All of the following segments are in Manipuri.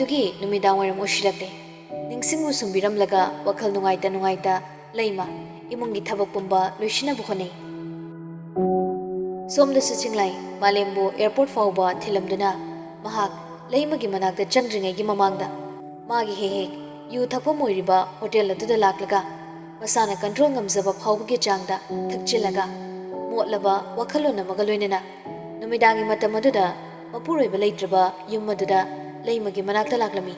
नुमितुगी नुमिदांग वायरम ओशिरक्ते निंगसिंगु सुंबिरमलगा वखल नुंगाइता लेमा इमुंगी थबक पुंबा लोइसिनाबु होनै सोमदसु चिंगलाई मालेमबो एयरपोर्ट फाउबा थिलमदुना महाक लेमगी मनाकता चंद्रिंगैगी ममांगदा मागी हे यू थकपम ओइरिबा होटेल अदुदा लाक्लगा मसाना कंट्रोल ngamjaba फाउबगी चांगदा थकचिलगा मोटलबा वखलोन अमगा लोइनना नुमिदांगी मतम अदुदा मपुरोइबा लेत्रबा युम अदुदा लेमगी मनाकता लाक्लमी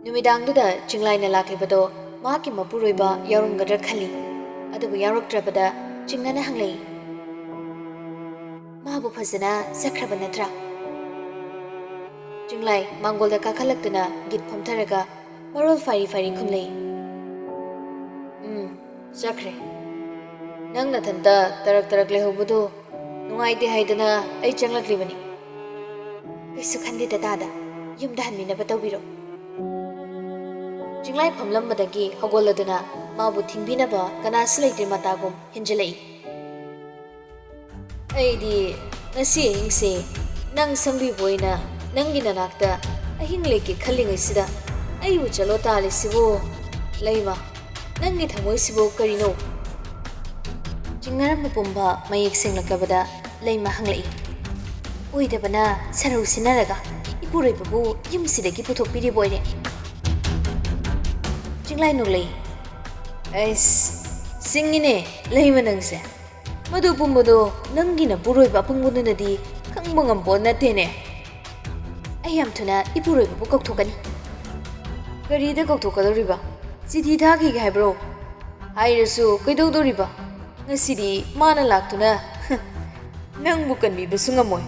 नुमिदांगदुदा चिंगलाइना लाक्लिबदो माकी मपुरोइबा यारुंगदर खली अदुबु यारुक्त्रबदा चिंगनाना हंगलै माबु फजना सख्रबा नत्रा चिंगलाई मांगोलदा काखलक्तना गित फमथरगा मरोल फारी खुमलै सख्रे नंग नथंता तरक लेहोबदो नुंगाइते हाइदना आई चंगलक्लिबनी कैसु खंदे दादा युमदा हनमिनबा तौबिरो चिंगलाई फमलंबदगी हगोलदुना माबु थिंबिनबा कनासु लेते मतागुम हिंजलई अईदी नसी हिंसे नंग संबिबोइना नंगी ननाक्ता अहिंग लेके खल्लिंगैसिदा अईबु चलो तालिसिबो लैमा नंगी थमोइसिबो करिनो चिंगरम पुंबा मयेक सेंगलकबदा लैमा हंगलई ओइदबना सरौ सिनरगा इपुरैबबु युमसिदगी पुथोकपिरिबोइने चिंगलाई नुलै ऐस सिंगिने लैमा नंगसे मधु पुंबदो नंगिना पुरोइबा पुंगुनदि खंबा ngambon natene ayam thuna ipuroibu kokthokani karida kokthokadoriba chithi thagi haibro hairasu kaidodoriba ngasidi mana laktuna nangbu kanbi busungamoi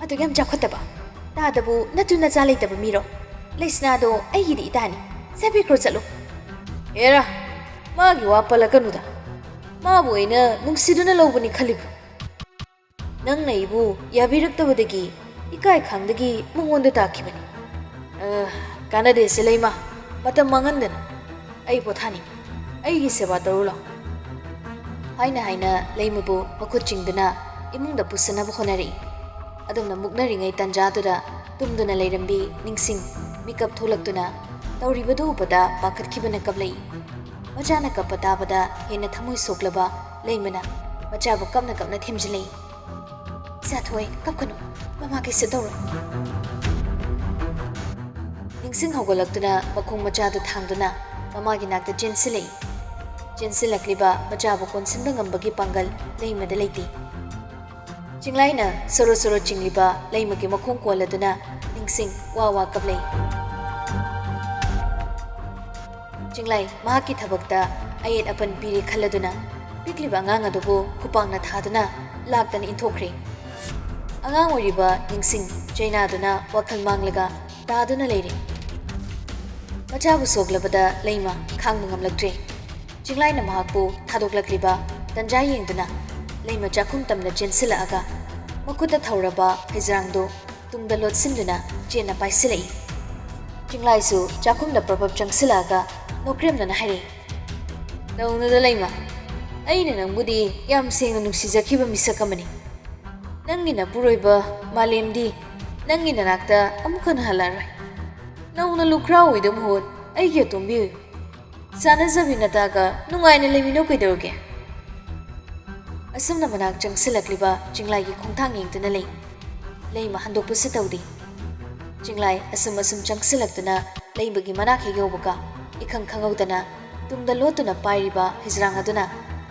adugam jakhataba tadabu natuna chalaitaba miro leisnado aigidi itani sabi kro chalo era magi wapalakanuda माबु एना नुंसिदुना लौबनी खलिबु नंग नैबु याबिरक्तबदगी इकाय खांगदगी मुंगोंदा ताखिबनी कानादे सेलैमा मतम मंगनदन आई पोथानी आईगी सेवा तरुला हाइना लैमबु मखुत चिंगदना इमुंगदा पुसनाबु होनारी अदुमना मुगनरिङै तंजादुदा तुमदुना लैरंबी निंगसिंग मिकअप थोलक्तुना तौरिबदु उपदा पाखतखिबना कबलै मचाना कप ताबदा हेन थमुई सोकलबा लेमना मचाबु कपना थेमजलै साथोय कपकनु ममा कैसे दौरो निंगसिंग हौगलक्तुना मखोंग मचादु थांदुना ममागी नाक्ता जेनसिलक्लिबा मचाबु कोनसिनबा ngambagi पांगल लेमदा लेति चिंगलाइना सोरो चिंगलिबा लेमगी मखोंग कोलदुना निंगसिंग वा कपलै चिंगलाई महाकी थबकता अयेत अपन पीरे खल्लदुना पिकलिबा अंगांग अदुबु खुपांगना थादुना लाक्तन इंथोख्रे अंगांग ओरिबा निंगसिंग चैनादुना वखल मांगलगा तादुना लेरे मचाबु सोगलबदा लेमा खांग ngamlaktre चिंगलाइना महाकु थादोकलक्लिबा तंजा येंगदुना लेमा चाखुम तमना जेनसिलागा मखुता थौरबा हैजरांगदो तुंगदा लोटसिनदुना चेना पाइसिलै चिंगलाइसु चाखुमदा प्रपप चंगसिलागा नोक्रेमना हारे नौनदा लैमा अइना नंबुदी याम सेंगना नुक्सिजखिबा मिसकमनी नंगिना पुरोइबा मालेमदी नंगिना नाक्ता अमुकन हलारय नौना लुख्रा ओइदम होत अइगे तोंबि सानजबि नतागा नुंगाइना लेमिनो कइदोगे असमना मनाक चंगसिलक्लिबा चिंगलाइगी खोंथांग येंगतना लैमा हंदोकपसि तौदि चिंगलाई असम चंगसिलक्तना लैबगी मनाक हेगौबका इखंग खंगौदना तुंगदा लोतुना पाइरिबा हिजरांग अदुना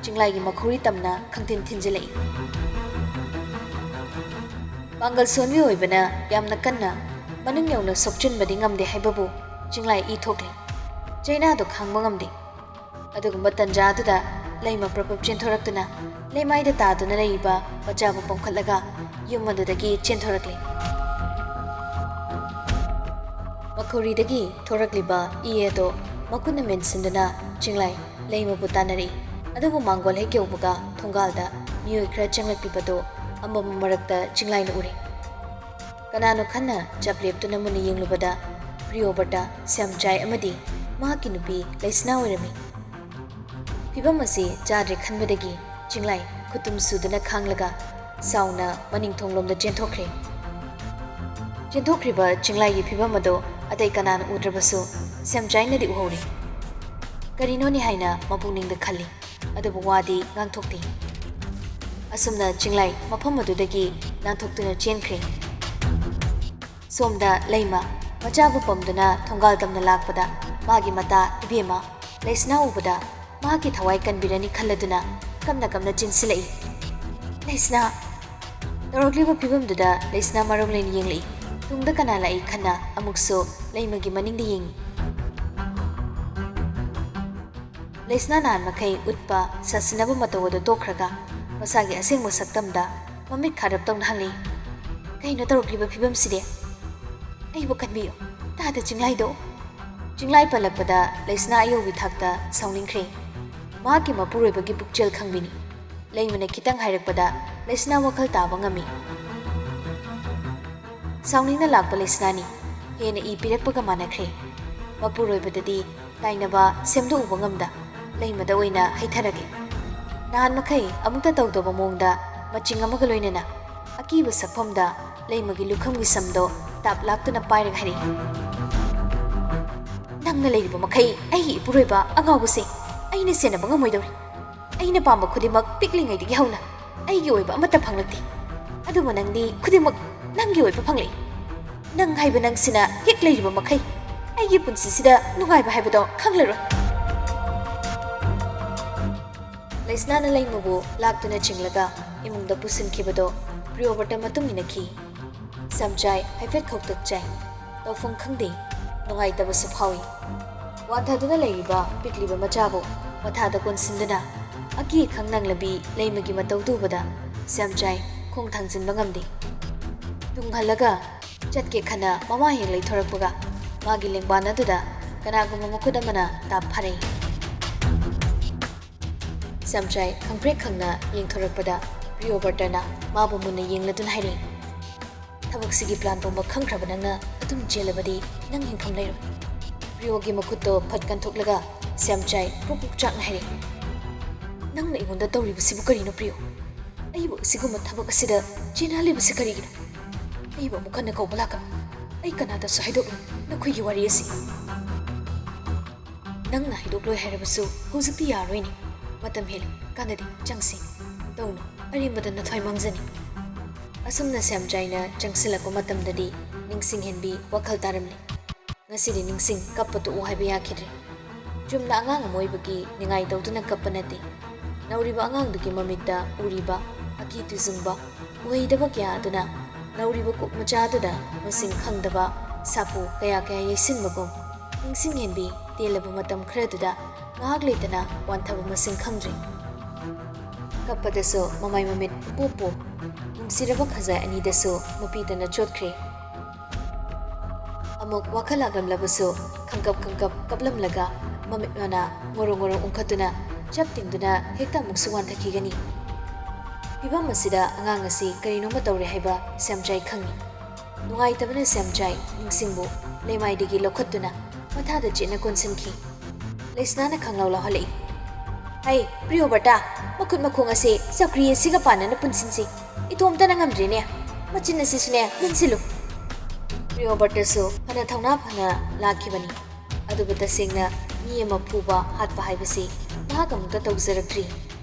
चिंगलाइगी मखोरी तमना खंगथिन थिनजिलै पांगल सोनवी ओइबना यामना कन्ना मनुंग यौना सोकचिनबदि ngamde हाइबबु चिंगलाई इ थोकले चैनादो खांगबा ngamde अदुगुम्बा तंजादुदा लैमा प्रपप चेंथोरक्तुना लेमाइदा तादुना लैबा मचाबु पंखलगा युमदुदगी चेंथोरक्ले मखोरीदगी थोरक्लिबा इएदो मकुना मेनसिंदना चिंगलाई लेमबु तानरी अदुबु मांगोल हेकेउबगा थोंगालदा मियोय खरा चंगलक्लिबदो अम्बम मरक्ता चिंगलाइना उरे कनानो खन्ना चपलेपतुना मुनि येंगलुबदा प्रियोबटा स्यामचाय अमदी महाकी नुपी लैसना ओइरमी फिबम असे चाद्रे खनबदगी चिंगलाई खुतुम सुदना खांगलगा साउना मनिंग थोंगलोमदा चेंथोखरे ꯆꯦꯟꯊꯣꯛꯈ꯭ꯔꯤꯕ ꯆꯤꯡꯂꯥꯏꯒꯤ ꯐꯤꯕꯝ ꯑꯗꯣ ꯑꯇꯩ ꯀꯅꯥꯅ ꯎꯗ꯭ꯔꯕꯁꯨ ꯁꯦꯝꯆꯥꯏꯅꯗꯤ ꯎꯍꯧꯔꯤ꯫ ꯀꯔꯤꯅꯣꯅꯤ ꯍꯥꯏꯅ ꯃꯄꯨꯛꯅꯤꯡꯗ ꯈꯜꯂꯤ, ꯑꯗꯨꯕꯨ ꯋꯥꯗꯤ ꯉꯥꯡꯊꯣꯛꯇꯦ꯫ ꯑꯁꯨꯝꯅ ꯆꯤꯡꯂꯥꯏ ꯃꯐꯝ ꯑꯗꯨꯗꯒꯤ ꯅꯥꯟꯊꯣꯛꯇꯨꯅ ꯆꯦꯟꯈ꯭ꯔꯦ꯫ ꯁꯣꯝꯗ ꯂꯩꯃ ꯃꯆꯥꯕꯨ ꯄꯝꯗꯨꯅ ꯊꯣꯡꯒꯥꯜ ꯇꯝꯅ ꯂꯥꯛꯄꯗ ꯃꯥꯒꯤ ꯃꯇꯥ ꯏꯕꯦꯝꯃ ꯂꯩꯁꯅꯥ ꯎꯕꯗ ꯃꯍꯥꯛꯀꯤ ꯊꯋꯥꯏ ꯀꯟꯕꯤꯔꯅꯤ ꯈꯜꯂꯗꯨꯅ ꯀꯞꯅ ꯆꯦꯟꯁꯤꯜꯂꯛꯏ꯫ ꯂꯩꯁꯅꯥ! ꯇꯧꯔꯛꯂꯤꯕ ꯐꯤꯕꯝꯗꯨꯗ ꯂꯩꯁꯅꯥ ꯃꯔꯣꯝ ꯂꯩꯅ ꯌꯦꯡꯂꯛꯏ꯫ ꯇꯨꯡꯗ ꯀꯅꯥ ꯂꯥꯛꯏ ꯈꯟꯅ ꯑꯃꯨꯛꯁꯨ ꯂꯩꯃꯒꯤ ꯃꯅꯤꯡꯗ ꯌꯦꯡꯉꯤ꯫ ꯂꯩꯁꯅꯥ ꯅꯍꯥꯟ ꯃꯈꯩ ꯎꯠꯄ ꯁꯥꯁꯤꯟꯅꯕ ꯃꯇꯧ ꯑꯗꯨ ꯇꯣꯛꯈ꯭ꯔꯒ ꯃꯁꯥꯒꯤ ꯑꯁꯦꯡꯕ ꯁꯛꯇꯝꯗ ꯃꯃꯤꯠ ꯈꯥꯔꯞ ꯇꯧꯅ ꯍꯪꯂꯛꯏ꯫ ꯀꯩꯅꯣ ꯇꯧꯔꯛꯂꯤꯕ ꯐꯤꯕꯝꯁꯤꯗꯤ? ꯑꯩꯕꯨ ꯀꯟꯕꯤꯌꯨ, ꯇꯥꯗ ꯆꯤꯡꯂꯥꯏꯗꯣ! ꯆꯤꯡꯂꯥꯏ ꯄꯜꯂꯛꯄꯗ ꯂꯩꯁꯅꯥ ꯑꯌꯧꯕꯤ ꯊꯥꯛꯇ ꯁꯥꯎꯅꯤꯡꯈ꯭ꯔꯦ꯫ ꯃꯍꯥꯛꯀꯤ ꯃꯄꯨꯔꯣꯏꯕꯒꯤ ꯄꯨꯛꯆꯦꯜ ꯈꯪꯕꯤꯅꯤ꯫ ꯂꯩꯃꯅ ꯈꯤꯇꯪ ꯍꯥꯏꯔꯛꯄꯗ ꯂꯩꯁꯅꯥ ꯋꯥꯈꯜ ꯇꯥꯕ ꯉꯝꯃꯤ꯫ ꯁꯥꯎꯅꯤꯡꯅ ꯂꯥꯛꯄ ꯂꯩꯁꯅꯥꯅꯤ ꯍꯦꯟꯅ ꯏ ꯄꯤꯔꯛꯄꯒ ꯃꯥꯟꯅꯈ꯭ꯔꯦ꯫ ꯃꯄꯨꯔꯣꯏꯕꯗꯗꯤ ꯇꯥꯏꯅꯕ ꯁꯦꯝꯗꯣꯛꯎꯕ ꯉꯝꯗ ꯂꯩꯃꯗ ꯑꯣꯏꯅ ꯍꯩꯊꯔꯛꯂꯤ꯫ ꯅꯍꯥꯟ ꯃꯈꯩ ꯑꯃꯨꯛꯇ ꯇꯧꯗꯕ ꯃꯑꯣꯡꯗ ꯃꯆꯤꯡ ꯑꯃꯒ ꯂꯣꯏꯅꯅ ꯑꯀꯤꯕ ꯁꯛꯐꯝꯗ ꯂꯩꯃꯒꯤ ꯂꯨꯈꯝꯒꯤ ꯁꯝꯗꯣ ꯇꯥꯞ ꯂꯥꯛꯇꯨꯅ ꯄꯥꯏꯔꯒ ꯍꯥꯏꯔꯛꯏ꯫ ꯅꯪꯅ ꯂꯩꯔꯤꯕ ꯃꯈꯩ ꯑꯩꯒꯤ ꯏꯄꯨꯔꯣꯏꯕ ꯑꯉꯥꯎꯕꯁꯦ ꯑꯩꯅ ꯁꯦꯟꯅꯕ ꯉꯝꯃꯣꯏꯗꯧꯔꯤ꯫ ꯑꯩꯅ ꯄꯥꯝꯕ ꯈꯨꯗꯤꯡꯃꯛ ꯄꯤꯛꯂꯤꯉꯩꯗꯒꯤ ꯍꯧꯅ ꯑꯩꯒꯤ ꯑꯣꯏꯕ ꯑꯃꯠꯇ ꯐꯪꯂꯛꯇꯦ, ꯑꯗꯨꯕꯨ ꯅꯪꯗꯤ ꯈꯨꯗꯤꯡꯃꯛ ꯅꯪꯒꯤ ꯑꯣꯏꯕ ꯐꯪꯂꯛꯏ꯫ ꯅꯪ ꯍꯥꯏꯕ ꯅꯪꯁꯤꯅ ꯍꯦꯛ ꯂꯩꯔꯤꯕ ꯃꯈꯩ ꯑꯩꯒꯤ ꯄꯨꯟꯁꯤꯁꯤꯗ ꯅꯨꯡꯉꯥꯏꯕ ꯍꯥꯏꯕꯗꯣ ꯈꯪꯂꯔꯣꯏ꯫ ꯂꯩꯁꯅꯥꯅ ꯂꯩꯃꯕꯨ ꯂꯥꯛꯇꯨꯅ ꯆꯤꯡꯂꯒ ꯏꯃꯨꯡꯗ ꯄꯨꯁꯤꯟꯈꯤꯕꯗꯣ ꯄ꯭ꯔꯤꯌꯣꯕꯔꯇ ꯃꯇꯨꯡ ꯏꯟꯅꯈꯤ꯫ ꯁꯦꯝꯆꯥꯏ ꯍꯥꯏꯐꯦꯠ ꯈꯧꯇꯛ ꯆꯥꯏ, ꯇꯧꯐꯝ ꯈꯪꯗꯦ, ꯅꯨꯡꯉꯥꯏꯇꯕꯁꯨ ꯐꯥꯎꯏ꯫ ꯋꯥꯟꯊꯗꯨꯅ ꯂꯩꯔꯤꯕ ꯄꯤꯛꯂꯤꯕ ꯃꯆꯥꯕꯨ ꯃꯊꯥꯗ ꯀꯣꯟꯁꯤꯟꯗꯨꯅ ꯑꯀꯤ ꯑꯈꯪ ꯅꯪꯂꯕꯤ ꯂꯩꯃꯒꯤ ꯃꯇꯧꯗꯨ ꯎꯕꯗ ꯁꯦꯝꯆꯥꯏ ꯈꯣꯡ ꯊꯥꯡꯖꯤꯟꯕ ꯉꯝꯗꯦ꯫ ꯇꯨꯡꯍꯜꯂꯒ ꯆꯠꯀꯦ ꯈꯟꯅ ꯃꯃꯥ ꯍꯦꯛ ꯂꯩꯊꯣꯔꯛꯄꯒ ꯃꯥꯒꯤ ꯂꯦꯡꯕꯥꯟ ꯑꯗꯨꯗ ꯀꯅꯥꯒꯨꯝꯕ ꯃꯈꯨꯠ ꯑꯃꯅ ꯇꯥꯞ ꯐꯥꯔꯛꯏ꯫ ꯁꯦꯝꯆꯥꯏ ꯈꯪꯄ꯭ꯔꯦꯛ ꯈꯪꯅ ꯌꯦꯡꯊꯣꯔꯛꯄꯗ ꯄ꯭ꯔꯤꯌꯣꯕꯔꯇꯅ ꯃꯥꯕꯨ ꯃꯨꯟꯅ ꯌꯦꯡꯂꯗꯨꯅ ꯍꯥꯏꯔꯛꯏ꯫ ꯊꯕꯛꯁꯤꯒꯤ ꯄ꯭ꯂꯥꯟ ꯄꯨꯝꯕ ꯈꯪꯈ꯭ꯔꯕ ꯅꯪꯅ ꯑꯗꯨꯝ ꯆꯦꯜꯂꯕꯗꯤ ꯅꯪ ꯍꯤꯡꯐꯝ ꯂꯩꯔꯣꯏ꯫ ꯄ꯭ꯔꯤꯌꯣꯒꯤ ꯃꯈꯨꯠꯇꯣ ꯐꯠ ꯀꯟꯊꯣꯛꯂꯒ ꯁꯦꯝꯆꯥꯏ ꯄꯨꯛ ꯆꯥꯛꯅ ꯍꯥꯏꯔꯛꯏ꯫ ꯅꯪꯅ ꯑꯩꯉꯣꯟꯗ ꯇꯧꯔꯤꯕꯁꯤꯕꯨ ꯀꯔꯤꯅꯣ ꯄ꯭ꯔꯤꯌꯣ? ꯑꯩꯕꯨ ꯑꯁꯤꯒꯨꯝꯕ ꯊꯕꯛ ꯑꯁꯤꯗ ꯆꯦꯟꯅꯍꯜꯂꯤꯕꯁꯤ ꯀꯔꯤꯒꯤꯅꯣ? ꯑꯩꯕꯨ ꯑꯃꯨꯛ ꯍꯟꯅ ꯀꯧꯕ ꯂꯥꯛꯀꯅꯨ꯫ ꯑꯩ ꯀꯅꯥꯗꯁꯨ ꯍꯥꯏꯗꯣꯛꯂꯣꯏ ꯅꯈꯣꯏꯒꯤ ꯋꯥꯔꯤ ꯑꯁꯤ꯫ ꯅꯪꯅ ꯍꯥꯏꯗꯣꯛꯂꯣꯏ ꯍꯥꯏꯔꯕꯁꯨ ꯍꯧꯖꯤꯛꯇꯤ ꯌꯥꯔꯣꯏꯅꯦ꯫ ꯃꯇꯝ ꯍꯦꯜꯂꯤ, ꯀꯥꯟꯅꯗꯦ, ꯆꯪꯁꯤ꯫ ꯇꯧꯅꯨ, ꯑꯔꯦꯝꯕꯗ ꯅꯊ꯭ꯋꯥꯏ ꯃꯥꯡꯖꯅꯤ꯫ ꯑꯁꯨꯝꯅ ꯁꯦꯝꯆꯥꯏꯅ ꯆꯪꯁꯤꯜꯂꯛꯄ ꯃꯇꯝꯗꯗꯤ ꯅꯤꯡꯁꯤꯡꯍꯦꯟꯕꯤ ꯋꯥꯈꯜ ꯇꯥꯔꯝꯂꯤ꯫ ꯉꯁꯤꯗꯤ ꯅꯤꯡꯁꯤꯡ ꯀꯞꯄ ꯇꯣꯛꯎ ꯍꯥꯏꯕ ꯌꯥꯈꯤꯗ꯭ꯔꯦ꯫ ꯆꯨꯝꯅ ꯑꯉꯥꯡ ꯑꯃ ꯑꯣꯏꯕꯒꯤ ꯅꯤꯡꯉꯥꯏ ꯇꯧꯗꯨꯅ ꯀꯞꯄ ꯅꯠꯇꯦ꯫ ꯅꯧꯔꯤꯕ ꯑꯉꯥꯡꯗꯨꯒꯤ ꯃꯃꯤꯠꯇ ꯎꯔꯤꯕ ꯑꯀꯤ ꯇꯨꯖꯨꯡꯕ ꯎꯍꯩꯗꯕ ꯀꯌꯥ ꯑꯗꯨꯅ ꯅꯧꯔꯤꯕ ꯀꯣꯛ ꯃꯆꯥ ꯑꯗꯨꯗ ꯃꯁꯤꯡ ꯈꯪꯗꯕ ꯁꯥꯄꯨ ꯀꯌꯥ ꯌꯩꯁꯤꯟꯕꯒꯨꯝ ꯅꯤꯡꯁꯤꯡꯍꯦꯟꯕꯤ ꯇꯦꯜꯂꯕ ꯃꯇꯝ ꯈꯔꯗꯨꯗ ꯉꯥꯏꯍꯥꯛ ꯂꯩꯇꯅ ꯋꯥꯟꯊꯕ ꯃꯁꯤꯡ ꯈꯪꯗ꯭ꯔꯤ꯫ ꯀꯞꯄꯗꯁꯨ ꯃꯃꯥꯏ ꯃꯃꯤꯠ ꯄꯣꯞ ꯄꯣꯞ, ꯅꯨꯡꯁꯤꯔꯕ ꯈꯖꯥꯏ ꯑꯅꯤꯗꯁꯨ ꯃꯄꯤꯇꯅ ꯆꯣꯠꯈ꯭ꯔꯦ꯫ ꯑꯃꯨꯛ ꯋꯥꯈꯜ ꯂꯥꯛꯂꯝꯂꯕꯁꯨ ꯈꯪꯀꯞ ꯀꯞꯂꯝꯂꯒ ꯃꯃꯤꯠ ꯃꯅꯥ ꯉꯣꯔꯣꯡ ꯎꯪꯈꯠꯇꯨꯅ ꯆꯞ ꯇꯤꯡꯗꯨꯅ ꯍꯦꯛꯇ ꯑꯃꯨꯛꯁꯨ ꯋꯥꯟꯊꯈꯤꯒꯅꯤ꯫ ꯐꯤꯚꯝ ꯑꯁꯤꯗ ꯑꯉꯥꯡ ꯑꯁꯤ ꯀꯔꯤꯅꯣꯃ ꯇꯧꯔꯦ ꯍꯥꯏꯕ ꯁꯦꯝꯆꯥꯏ ꯈꯪꯉꯤ꯫ ꯅꯨꯡꯉꯥꯏꯇꯕꯅ ꯁꯦꯝꯆꯥꯏ ꯅꯤꯡꯁꯤꯡꯕꯨ ꯂꯩꯃꯥꯏꯗꯒꯤ ꯂꯧꯈꯠꯇꯨꯅ ꯃꯊꯥꯗ ꯆꯦꯠꯅ ꯀꯣꯟꯁꯤꯟꯈꯤ꯫ ꯂꯩꯁꯅꯥꯅ ꯈꯪꯂꯥꯎ ꯂꯥꯎꯍꯜꯂꯛꯏ꯫ ꯍꯩ ꯄ꯭ꯔꯤꯌꯣꯕꯔꯇꯥ, ꯃꯈꯨꯠ ꯃꯈꯣꯡ ꯑꯁꯤ ꯆꯧꯀ꯭ꯔꯤ ꯑꯁꯤꯒ ꯄꯥꯟꯅꯅ ꯄꯨꯟꯁꯤꯟꯁꯤ꯫ ꯏꯇꯣꯝꯇꯅ ꯉꯝꯗ꯭ꯔꯦꯅꯦ, ꯃꯆꯤꯟ ꯑꯁꯤꯁꯨꯅꯦ ꯄꯨꯟꯁꯤꯜꯂꯨ꯫ ꯄ꯭ꯔꯤꯌꯣꯕꯔꯇꯁꯨ ꯐꯅ ꯊꯧꯅꯥ ꯐꯅ ꯂꯥꯛꯈꯤꯕꯅꯤ, ꯑꯗꯨꯕꯨ ꯇꯁꯦꯡꯅ ꯃꯤ ꯑꯃ ꯐꯨꯕ ꯍꯥꯠꯄ ꯍꯥꯏꯕꯁꯤ ꯃꯍꯥꯛ ꯑꯃꯨꯛꯇ ꯇꯧꯖꯔꯛꯇ꯭ꯔꯤ꯫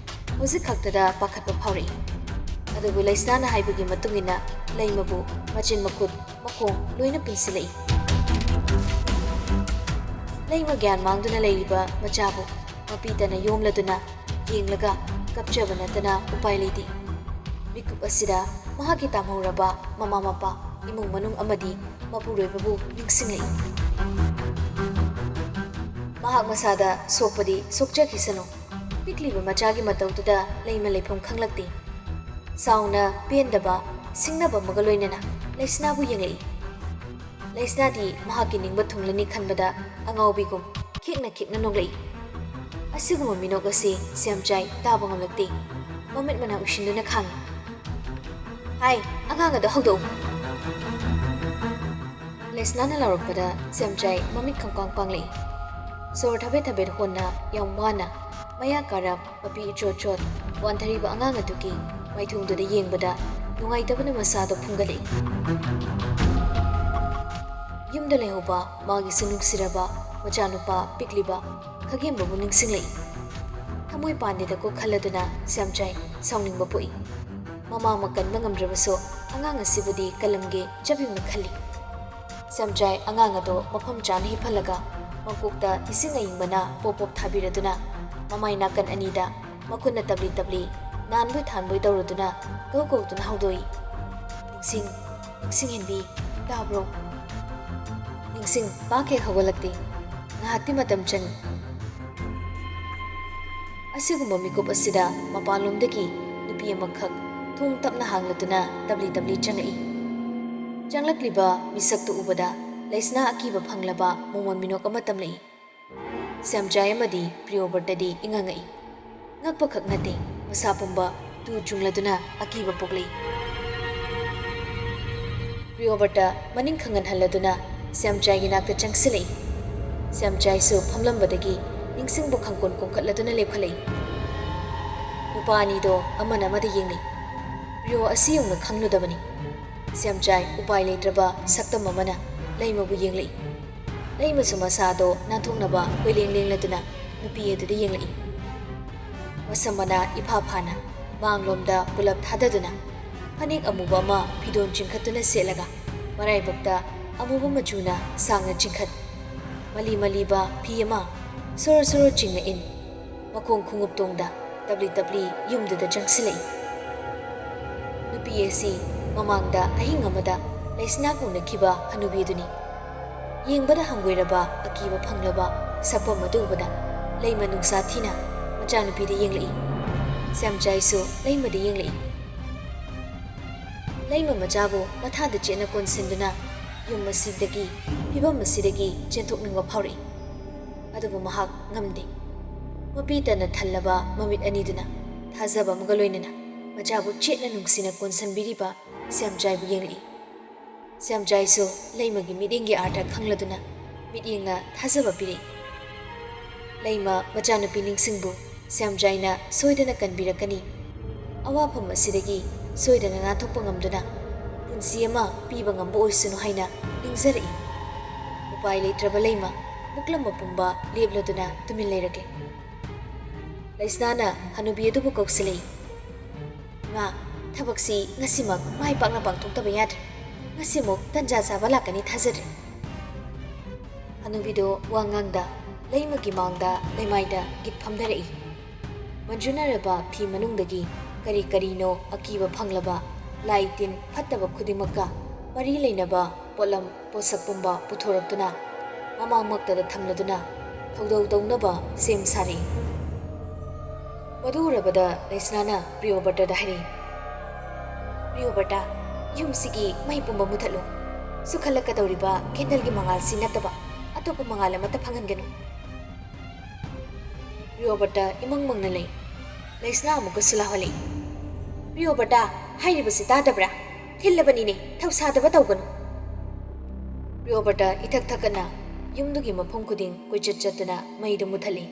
ꯍꯧꯖꯤꯛ ꯈꯛꯇꯗ ꯄꯥꯈꯠꯄ ꯐꯥꯎꯔꯛꯏ꯫ ꯑꯗꯨꯕꯨ ꯂꯩꯁꯅꯥꯅ ꯍꯥꯏꯕꯒꯤ ꯃꯇꯨꯡ ꯏꯟꯅ ꯂꯩꯃꯕꯨ ꯃꯆꯤꯟ ꯃꯈꯨꯠ ꯃꯈꯣꯡ ꯂꯣꯏꯅ ꯄꯨꯟꯁꯤꯜꯂꯛꯏ꯫ ꯂꯩꯃ ꯒ꯭ꯌꯥꯟ ꯃꯥꯡꯗꯨꯅ ꯂꯩꯔꯤꯕ ꯃꯆꯥꯕꯨ ꯃꯄꯤꯇꯅ ꯌꯣꯝꯂꯗꯨꯅ ꯌꯦꯡꯂꯒ ꯀꯞꯆꯕ ꯅꯠꯇꯅ ꯎꯄꯥꯏ ꯂꯩꯇꯦ꯫ ꯃꯤꯀꯨꯞ ꯑꯁꯤꯗ ꯃꯍꯥꯛꯀꯤ ꯇꯥꯝꯍꯧꯔꯕ ꯃꯃꯥ ꯃꯄꯥ, ꯏꯃꯨꯡ ꯃꯅꯨꯡ ꯑꯃꯗꯤ ꯃꯄꯨꯔꯣꯏꯕꯕꯨ ꯅꯤꯡꯁꯤꯡꯂꯛꯏ꯫ ꯃꯍꯥꯛ ꯃꯁꯥꯗ ꯁꯣꯛꯄꯗꯤ ꯁꯣꯛꯆꯈꯤꯁꯅꯨ, ꯄꯤꯛꯂꯤꯕ ꯃꯆꯥꯒꯤ ꯃꯇꯧꯗꯨꯗ ꯂꯩꯃ ꯂꯩꯐꯝ ꯈꯪꯂꯛꯇꯦ꯫ ꯁꯥꯎꯅ ꯄꯦꯟꯗꯕ ꯁꯤꯡꯅꯕ ꯑꯃꯒ ꯂꯣꯏꯅꯅ ꯂꯩꯁꯅꯥꯕꯨ ꯌꯦꯡꯂꯛꯏ꯫ ꯂꯩꯁꯅꯥꯗꯤ ꯃꯍꯥꯛꯀꯤ ꯅꯤꯡꯕ ꯊꯨꯡꯂꯅꯤ ꯈꯟꯕꯗ ꯑꯉꯥꯎꯕꯤꯒꯨꯝ ꯈꯦꯛꯅ ꯅꯣꯛꯂꯛꯏ꯫ ꯑꯁꯤꯒꯨꯝꯕ ꯃꯤꯅꯣꯛ ꯑꯁꯤ ꯁꯦꯝꯆꯥꯏ ꯇꯥꯕ ꯉꯝꯂꯛꯇꯦ꯫ ꯃꯃꯤꯠ ꯃꯅꯥ ꯎꯏꯁꯤꯟꯗꯨꯅ ꯈꯥꯡꯉꯤ꯫ ꯍꯥꯏ, ꯑꯉꯥꯡ ꯑꯗꯣ ꯍꯧꯗꯣꯛꯎ꯫ ꯂꯩꯁꯅꯥꯅ ꯂꯥꯎꯔꯛꯄꯗ ꯁꯦꯝꯆꯥꯏ ꯃꯃꯤꯠ ꯈꯪꯄꯥꯡ ꯄꯥꯡꯂꯛꯏ꯫ ꯁꯣꯔ ꯊꯕꯦꯠ ꯍꯣꯟꯅ ꯌꯥꯝ ꯋꯥꯅ ꯃꯌꯥ ꯀꯥꯔꯞ ꯃꯄꯤ ꯏꯆꯣꯠ ꯆꯣꯠ ꯋꯥꯟꯊꯔꯤꯕ ꯑꯉꯥꯡ ꯑꯗꯨꯒꯤ ꯃꯥꯏꯊꯣꯡꯗꯨꯗ ꯌꯦꯡꯕꯗ ꯅꯨꯡꯉꯥꯏꯇꯕꯅ ꯃꯁꯥꯗꯣ ꯐꯨꯡꯒꯠꯂꯛꯏ꯫ ꯌꯨꯝꯗ ꯂꯩꯍꯧꯕ ꯃꯥꯒꯤ ꯅꯨꯡꯁꯤꯔꯕ ꯃꯆꯥꯅꯨꯄꯥ ꯄꯤꯛꯂꯤꯕ ꯈꯒꯦꯝꯕꯕꯨ ꯅꯤꯡꯁꯤꯡꯂꯛꯏ꯫ ꯊꯃꯣꯏ ꯄꯥꯟꯗꯦꯗꯀꯣ ꯈꯜꯂꯗꯨꯅ ꯁ꯭ꯌꯥꯝꯆꯥꯏ ꯁꯥꯎꯅꯤꯡꯕ ꯄꯣꯛꯏ꯫ ꯃꯃꯥ ꯀꯟꯕ ꯉꯝꯗ꯭ꯔꯕꯁꯨ ꯑꯉꯥꯡ ꯑꯁꯤꯕꯨꯗꯤ ꯀꯜꯂꯝꯒꯦ ꯆꯞꯌꯨꯡꯅ ꯈꯜꯂꯤ꯫ ꯁ꯭ꯌꯥꯝꯆꯥꯏ ꯑꯉꯥꯡ ꯑꯗꯣ ꯃꯐꯝ ꯆꯥꯅ ꯍꯤꯞꯍꯜꯂꯒ ꯃꯀꯣꯛꯇ ꯏꯁꯤꯡ ꯑꯏꯪꯕꯅ ꯄꯣꯞ ꯊꯥꯕꯤꯔꯗꯨꯅ ꯃꯃꯥꯏ ꯅꯥꯀꯟ ꯑꯅꯤꯗ ꯃꯈꯨꯠꯅ ꯇꯞꯂꯤ ꯅꯥꯟꯕꯣꯏ ꯊꯥꯟꯕꯣꯏ ꯇꯧꯔꯗꯨꯅ ꯀꯧꯗꯨꯅ ꯍꯧꯗꯣꯛꯏ꯫ ꯅꯤꯡꯁꯤꯡ ꯍꯦꯟꯕꯤ ꯇꯥꯕ꯭ꯔꯣ? ꯅꯤꯡꯁꯤꯡ ꯄꯥꯛ ꯍꯦꯛ ꯍꯧꯒꯠꯂꯛꯇꯦ꯫ ꯉꯥꯏꯍꯥꯛꯇꯤ ꯃꯇꯝ ꯆꯪꯏ꯫ ꯑꯁꯤꯒꯨꯝꯕ ꯃꯤꯀꯨꯞ ꯑꯁꯤꯗ ꯃꯄꯥꯟꯂꯣꯝꯗꯒꯤ ꯅꯨꯄꯤ ꯑꯃꯈꯛ ꯊꯣꯡ ꯇꯞꯅ ꯍꯥꯡꯂꯗꯨꯅ ꯇꯞꯂꯤ ꯆꯪꯂꯛꯏ꯫ ꯆꯪꯂꯛꯂꯤꯕ ꯃꯤꯁꯛꯇꯨ ꯎꯕꯗ ꯂꯩꯁꯅꯥ ꯑꯀꯤꯕ ꯐꯪꯂꯕ ꯃꯣꯃꯣꯟ ꯃꯤꯅꯣꯛ ꯑꯃ ꯇꯝꯂꯛꯏ꯫ ꯁ꯭ꯌꯥꯝꯆꯥꯏ ꯑꯃꯗꯤ ꯄ꯭ꯔꯤꯌꯣꯕꯔꯇꯗꯤ ꯏꯉꯛꯉꯛꯏ꯫ ꯉꯛꯄꯈꯛ ꯅꯠꯇꯦ, ꯃꯁꯥ ꯄꯨꯝꯕ ꯇꯨ ꯆꯨꯡꯂꯗꯨꯅ ꯑꯀꯤꯕ ꯄꯣꯛꯂꯛꯏ꯫ ꯄ꯭ꯔꯤꯌꯣꯕꯔꯇ ꯃꯅꯤꯡ ꯈꯪꯍꯟꯍꯜꯂꯗꯨꯅ ꯁ꯭ꯌꯥꯝꯆꯥꯏꯒꯤ ꯅꯥꯛꯇ ꯆꯪꯁꯤꯜꯂꯛꯏ꯫ ꯁ꯭ꯌꯥꯝꯆꯥꯏꯁꯨ ꯐꯝꯂꯝꯕꯗꯒꯤ ꯅꯤꯡꯁꯤꯡꯕꯨ ꯈꯪꯀꯣꯟ ꯀꯣꯟꯈꯠꯂꯗꯨꯅ ꯂꯦꯞꯈꯠꯂꯛꯏ꯫ ꯅꯨꯄꯥ ꯑꯅꯤꯗꯣ ꯑꯃꯅ ꯑꯃꯗ ꯌꯦꯡꯂꯛꯏ꯫ ꯄ꯭ꯔꯤꯌꯣ ꯑꯁꯤ ꯌꯧꯅ ꯈꯪꯂꯨꯗꯕꯅꯤ꯫ ꯁ꯭ꯌꯥꯝꯆꯥꯏ ꯎꯄꯥꯏ ꯂꯩꯇ꯭ꯔꯕ ꯁꯛꯇꯝ ꯑꯃꯅ ꯂꯩꯃꯕꯨ ꯌꯦꯡꯂꯛꯏ꯫ ꯂꯩꯃꯁꯨ ꯃꯁꯥꯗꯣ ꯅꯥꯟꯊꯣꯛꯅꯕ ꯂꯦꯡꯂꯗꯨꯅ ꯅꯨꯄꯤ ꯑꯗꯨꯗ ꯌꯦꯡꯂꯛꯏ꯫ ꯃꯁꯝ ꯃꯅꯥ ꯏꯐꯥ ꯐꯥꯅ ꯃꯥꯡꯂꯣꯝꯗ ꯄꯨꯂꯞ ꯊꯥꯗꯗꯨꯅ ꯐꯅꯦꯛ ꯑꯃꯨꯕ ꯑꯃ ꯐꯤꯗꯣꯟ ꯆꯤꯡꯈꯠꯇꯨꯅ ꯁꯦꯠꯂꯒ ꯃꯔꯥꯏꯕꯛꯇ ꯑꯃꯨꯕ ꯃꯆꯨꯅ ꯁꯥꯡꯅ ꯆꯤꯡꯈꯠ, ꯃꯂꯤꯕ ꯐꯤ ꯑꯃ ꯁꯣꯔꯣ ꯆꯤꯡꯅ ꯏꯟ, ꯃꯈꯣꯡ ꯈꯣꯡꯎꯞꯇꯣꯡꯗ ꯇꯞꯂꯤ ꯌꯨꯝꯗꯨꯗ ꯆꯪꯁꯤꯜꯂꯛꯏ꯫ ꯅꯨꯄꯤ ꯑꯁꯤ ꯃꯃꯥꯡꯗ ꯑꯍꯤꯡ ꯑꯃꯗ ꯂꯩꯁꯅꯥ ꯀꯧꯅꯈꯤꯕ ꯍꯅꯨꯕꯤꯗꯨꯅꯤ꯫ ꯌꯦꯡꯕꯗ ꯍꯪꯒꯣꯏꯔꯕ ꯑꯀꯤꯕ ꯐꯪꯂꯕ ꯁꯛꯐꯝ ꯑꯗꯨ ꯎꯕꯗ ꯂꯩꯃ ꯅꯨꯡꯁꯥ ꯊꯤꯅ ꯃꯆꯥꯅꯨꯄꯤꯗ ꯌꯦꯡꯂꯛꯏ꯫ ꯁ꯭ꯌꯥꯝꯆꯥꯏꯁꯨ ꯂꯩꯃꯗ ꯌꯦꯡꯂꯛꯏ꯫ ꯂꯩꯃ ꯃꯆꯥꯕꯨ ꯃꯊꯥꯗ ꯆꯦꯠꯅ ꯀꯣꯟꯁꯤꯟꯗꯨꯅ ꯌꯨꯝ ꯑꯁꯤꯗꯒꯤ ꯐꯤꯚꯝ ꯑꯁꯤꯗꯒꯤ ꯆꯦꯟꯊꯣꯛꯅꯤꯡꯕ ꯐꯥꯎꯔꯛꯏ꯫ ꯑꯗꯨꯕꯨ ꯃꯍꯥꯛ ꯉꯝꯗꯦ꯫ ꯃꯄꯤ ꯇꯟꯅ ꯊꯜꯂꯕ ꯃꯃꯤꯠ ꯑꯅꯤꯗꯨꯅ ꯊꯥꯖꯕ ꯑꯃꯒ ꯂꯣꯏꯅꯅ ꯃꯆꯥꯕꯨ ꯆꯦꯠꯅ ꯅꯨꯡꯁꯤꯅ ꯀꯣꯟꯁꯤꯟꯕꯤꯔꯤꯕ ꯁ꯭ꯌꯥꯝꯆꯥꯏꯕꯨ ꯌꯦꯡꯂꯛꯏ꯫ ꯁ꯭ꯌꯥꯝꯆꯥꯏꯁꯨ ꯂꯩꯃꯒꯤ ꯃꯤꯠꯌꯦꯡꯒꯤ ꯑꯥꯔꯊ ꯈꯪꯂꯗꯨꯅ ꯃꯤꯠꯌꯦꯡꯅ ꯊꯥꯖꯕ ꯄꯤꯔꯛꯏ꯫ ꯂꯩꯃ ꯃꯆꯥꯅꯨꯄꯤ ꯅꯤꯡꯁꯤꯡꯕꯨ ꯁ꯭ꯌꯥꯝꯆꯥꯏꯅ ꯁꯣꯏꯗꯅ ꯀꯟꯕꯤꯔꯛꯀꯅꯤ, ꯑꯋꯥꯐꯝ ꯑꯁꯤꯗꯒꯤ ꯁꯣꯏꯗꯅ ꯅꯥꯟꯊꯣꯛꯄ ꯉꯝꯗꯨꯅ ꯄꯨꯟꯁꯤ ꯑꯃ ꯄꯤꯕ ꯉꯝꯕ ꯑꯣꯏꯁꯅꯨ ꯍꯥꯏꯅ ꯅꯤꯡꯖꯔꯛꯏ꯫ ꯎꯄꯥꯏ ꯂꯩꯇ꯭ꯔꯕ ꯂꯩꯃ ꯃꯨꯛꯂꯝꯕ ꯄꯨꯝꯕ ꯂꯦꯞꯂꯗꯨꯅ ꯇꯨꯃꯤꯟ ꯂꯩꯔꯛꯂꯦ꯫ ꯂꯩꯁꯅꯥꯅ ꯍꯅꯨꯕꯤ ꯑꯗꯨꯕꯨ ꯀꯧꯁꯤꯜꯂꯛꯏ꯫ "ꯏꯃꯥ, ꯊꯕꯛꯁꯤ ꯉꯁꯤꯃꯛ ꯃꯥꯏ ꯄꯥꯛꯅ ꯄꯥꯡꯊꯣꯛꯇꯕ ꯌꯥꯗ꯭ꯔꯦ꯫ ꯉꯁꯤꯃꯨꯛ ꯇꯟꯖꯥ ꯆꯥꯕ ꯂꯥꯛꯀꯅꯤ ꯊꯥꯖꯗ꯭ꯔꯦ꯫ ꯍꯅꯨꯕꯤꯗꯣ ꯋꯥ ꯉꯥꯡꯗ ꯂꯩꯃꯒꯤ ꯃꯥꯡꯗ ꯂꯩꯃꯥꯏꯗ ꯒꯤꯠ ꯐꯝꯊꯔꯛꯏ꯫ ꯃꯟꯖꯨꯅꯔꯕ ꯐꯤ ꯃꯅꯨꯡꯗꯒꯤ ꯀꯔꯤꯅꯣ ꯑꯀꯤꯕ ꯐꯪꯂꯕ ꯂꯥꯏ ꯇꯤꯟ ꯐꯠꯇꯕ ꯈꯨꯗꯤꯡꯃꯛꯀ ꯃꯔꯤ ꯂꯩꯅꯕ ꯄꯣꯠꯂꯝ ꯄꯣꯠꯁꯛ ꯄꯨꯝꯕ ꯄꯨꯊꯣꯔꯛꯇꯨꯅ ꯃꯃꯥꯡꯃꯛꯇꯗ ꯊꯝꯂꯗꯨꯅ ꯊꯧꯗꯧ ꯇꯧꯅꯕ ꯁꯦꯝ ꯁꯥꯔꯛꯏ꯫ ꯃꯗꯨ ꯎꯔꯕꯗ ꯂꯩꯁꯅꯥꯅ ꯄ꯭ꯔꯤꯌꯣꯕꯔꯇꯗ ꯍꯥꯏꯔꯛꯏ꯫ "ꯄ꯭ꯔꯤꯌꯣꯕꯔꯇ, ꯌꯨꯝꯁꯤꯒꯤ ꯃꯩ ꯄꯨꯝꯕ ꯃꯨꯊꯠꯂꯨ꯫ ꯁꯨꯈꯠꯂꯛꯀꯗꯧꯔꯤꯕ ꯀꯦꯟꯗꯜꯒꯤ ꯃꯉꯥꯜꯁꯤ ꯅꯠꯇꯕ ꯑꯇꯣꯞꯄ ꯃꯉꯥꯜ ꯑꯃꯠꯇ ꯐꯪꯍꯟꯒꯅꯨ꯫" ꯄ꯭ꯔꯤꯌꯣꯕꯔꯇ ꯏꯃꯪ ꯃꯪꯅ ꯂꯩ꯫ ꯂꯩꯁꯅꯥ ꯑꯃꯨꯛꯀꯁꯨ ꯂꯥꯎꯍꯜꯂꯛꯏ꯫ "ꯄ꯭ꯔꯤꯌꯣꯕꯔꯇ, ꯍꯥꯏꯔꯤꯕꯁꯤ ꯇꯥꯗꯕ꯭ꯔꯥ? ꯊꯤꯜꯂꯕꯅꯤꯅꯦ, ꯊꯧꯁꯥꯗꯕ ꯇꯧꯒꯅꯨ꯫" ꯄ꯭ꯔꯤꯌꯣꯕꯔꯇ ꯏꯊꯛ ꯊꯛꯀꯠꯅ ꯌꯨꯝꯗꯨꯒꯤ ꯃꯐꯝ ꯈꯨꯗꯤꯡ ꯀꯣꯏꯆꯠ ꯆꯠꯇꯨꯅ ꯃꯩꯗꯨ ꯃꯨꯠꯊꯠꯂꯤ꯫